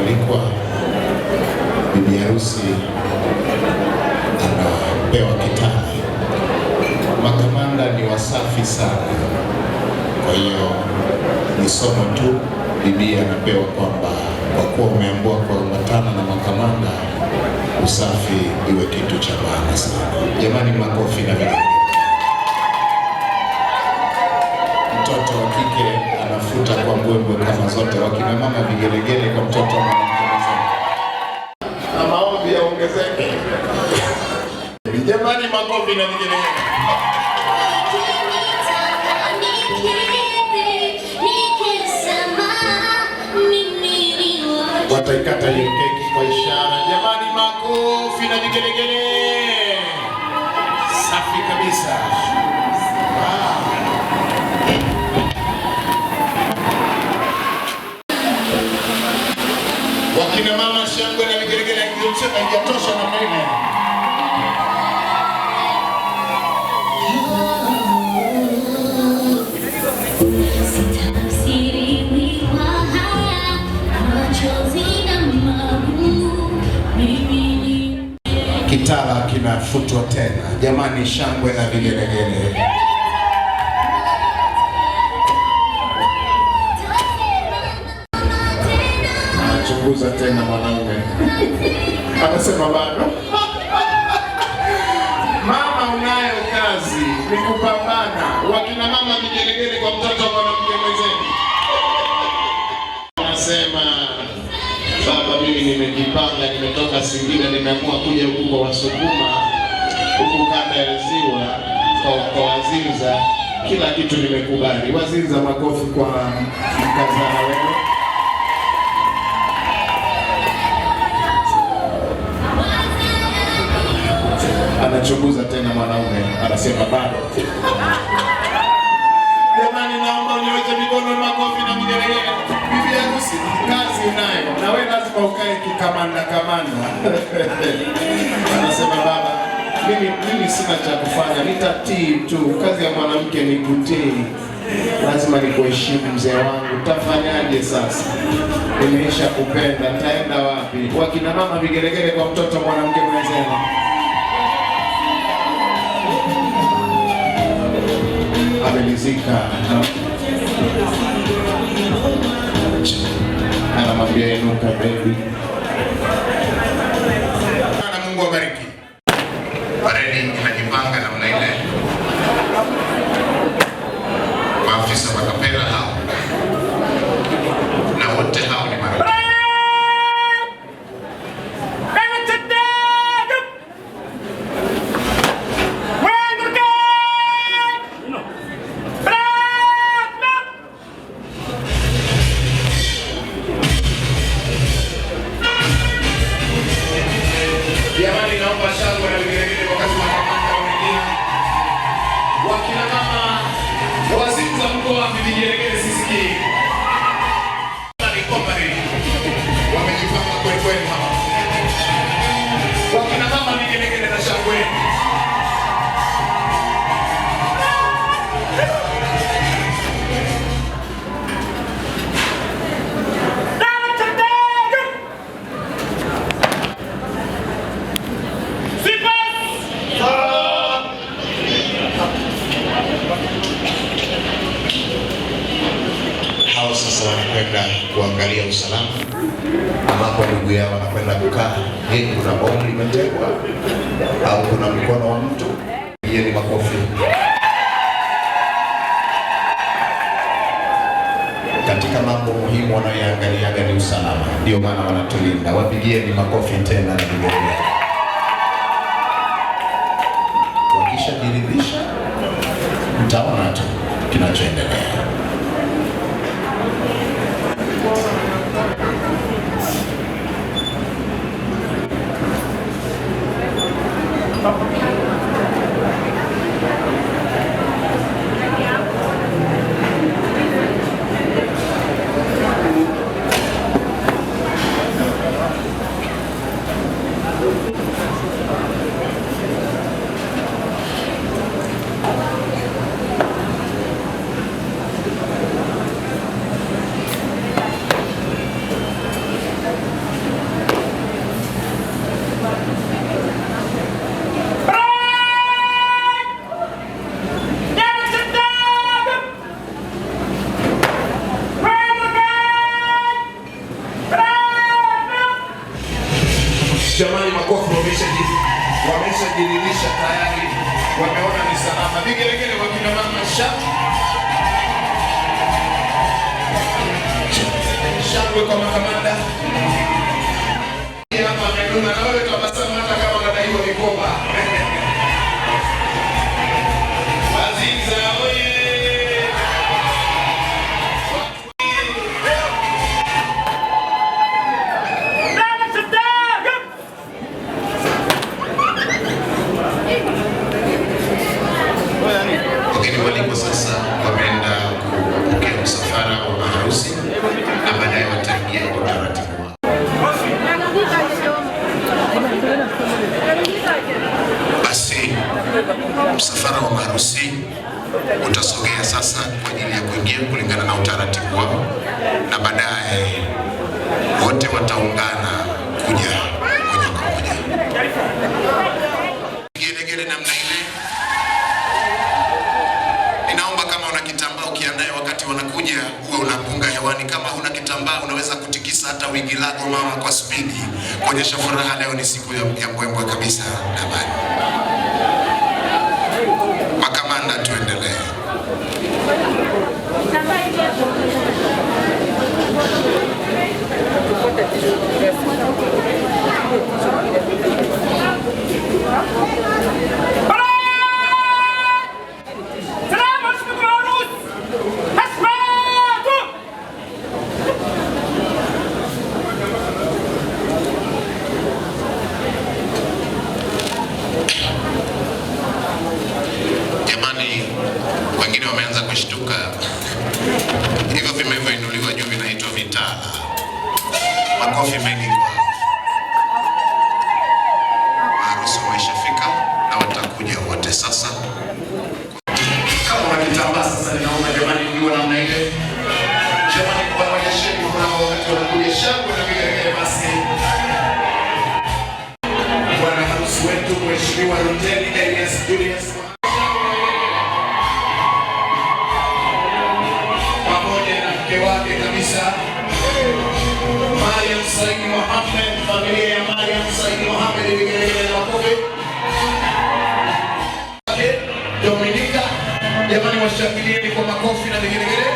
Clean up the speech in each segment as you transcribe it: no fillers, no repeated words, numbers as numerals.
mwalikwa, bibi harusi anapewa kitani. Makamanda ni wasafi sana, kwa hiyo ni somo tu. Bibi anapewa kwamba kwa kuwa umeambiwa kuambatana na makamanda, usafi iwe kitu cha maana sana. Jamani, makofi na vigelegele. Mtoto wa kike anafuta kwa mbwembwe kama zote. Wakina mama, vigelegele kwa mtoto wa mwanamke na maombi yaongezeke. Jamani, makofi na vigelegele. Wataikata hiyo keki kwa ishara. Jamani, makofi na vigelegele. Safi kabisa. Wakina mama, shangwe na vigelegele haijatosha na mbele. Kitala kinafutwa tena. Jamani, shangwe na vigelegele. Anachunguza tena mwanaume. Anasema bado. Mama, unayo kazi, ni kupambana. Wakina mama, vigelegele kwa mtoto wa mwanamke mwenzenu. Anasema, baba, mimi nimejipanga, nimetoka Singida, nimeamua kuja huku kwa Wasukuma, huku kanda ya Ziwa, kwa Wazinza, kila kitu nimekubali. Wazinza, makofi kwa mkazana wewe. Anachunguza tena mwanaume, anasema bado. Jamani, naomba uniweke mikono, makofi na vigelegele. Bibi harusi, kazi unayo, na wewe lazima ukae kikamanda. Anasema baba, mimi sina cha kufanya, nitatii tu. Kazi ya mwanamke ni kutii. Lazima nikuheshimu mzee wangu. Tafanyaje sasa? Nimeisha kupenda, nitaenda wapi? Wakina mama, vigelegele kwa mtoto mwanamke mwenzenu. Amelizika. Anamwambia inuka baby. Na Mungu awabariki. Paredi inajipanga namna ile. Maafisa wa kapela hao na wote hao ni marafiki. Jamani, naomba shangwe na vigelegele wakati wa makamanda wengine. Wakina mama Wazinza, mko wapi? Vigelegele sisikii. Wamejipanga kweli kweli mama. Wakina mama, vigelegele na shangwe. Hao sasa wanakwenda kuangalia usalama, ambapo ndugu yao wanakwenda kukaa. Je, kuna bomu limetegwa au kuna mkono wa mtu? Hiyo ni makofi. Katika mambo muhimu wanayoangaliaga ni usalama, ndio maana wanatulinda. Wapigie ni makofi tena na vigelegele. Wakishajiridhisha, mtaona tu kinachoendelea. shangwe kwa makamanda. Hapa amenuna na wewe tabasamu hata kama unadaiwa mikoba. Aziza oye. Wageni waliko sasa wameenda kupokea msafara wa maharusi na baadaye wataingia kwa utaratibu wao. Basi msafara wa maharusi utasogea sasa kwa ajili ya kuingia kulingana na utaratibu wao, na baadaye wote wataungana kuja moja kwa moja. Gelegele namna ile. Ninaomba kama una kitambaa ukiandae wakati wanakuja uwe unapunga hewani. Kama huna kitambaa unaweza kutikisa hata wigi lako mama kwa spidi kuonyesha furaha. Leo ni siku ya mbwembwe kabisa. Dabani makamanda, tuendelee. Wengine wameanza kushtuka. Hivyo vimeinuliwa juu vinaitwa vitala. Makofi mengi kwa maharusi wameshafika na watakuja wote sasa. Kama una kitambaa sasa, ninaomba jamani mjue namna ile. Jamani kwa wanyesheni kuna wakati wanakuja shangwe na vigelegele. Basi bwana harusi wetu Mheshimiwa Ruteni Elias Julius wake kabisa Mariam Said Mohamed, familia ya Mariam Said Mohamed, vigelegele na makofi. Dominika, jamani washangilieni kwa makofi na vigelegele.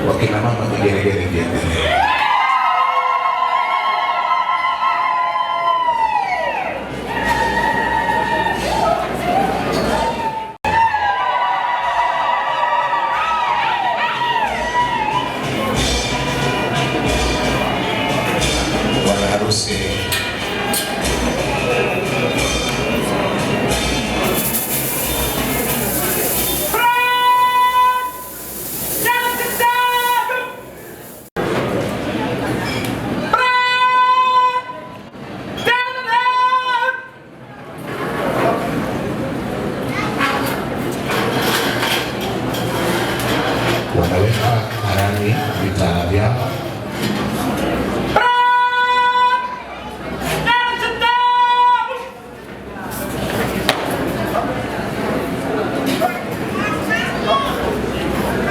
Wakina mama vigelegele viendelee. Bwana harusi wanaweka harani vitala vyao.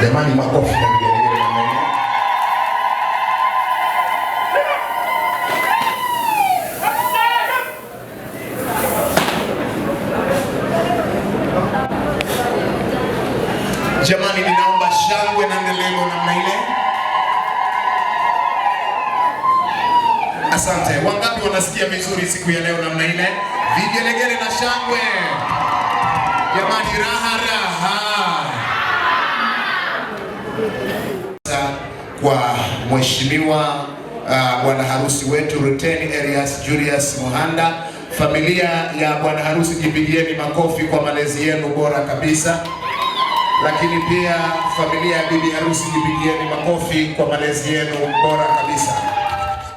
Jamani makofi na vigelegele na mwenye. Jamani ninaomba shangwe na ndelemo namna ile. Asante. Wangapi wanasikia vizuri siku ya leo namna ile? Vigelegele na shangwe. Jamani raha raha. Kwa Mheshimiwa bwana harusi wetu Ruteni Elias Julius Muhanda, familia ya bwana harusi jipigieni makofi kwa malezi yenu bora kabisa. Lakini pia familia ya bibi harusi jipigieni makofi kwa malezi yenu bora kabisa.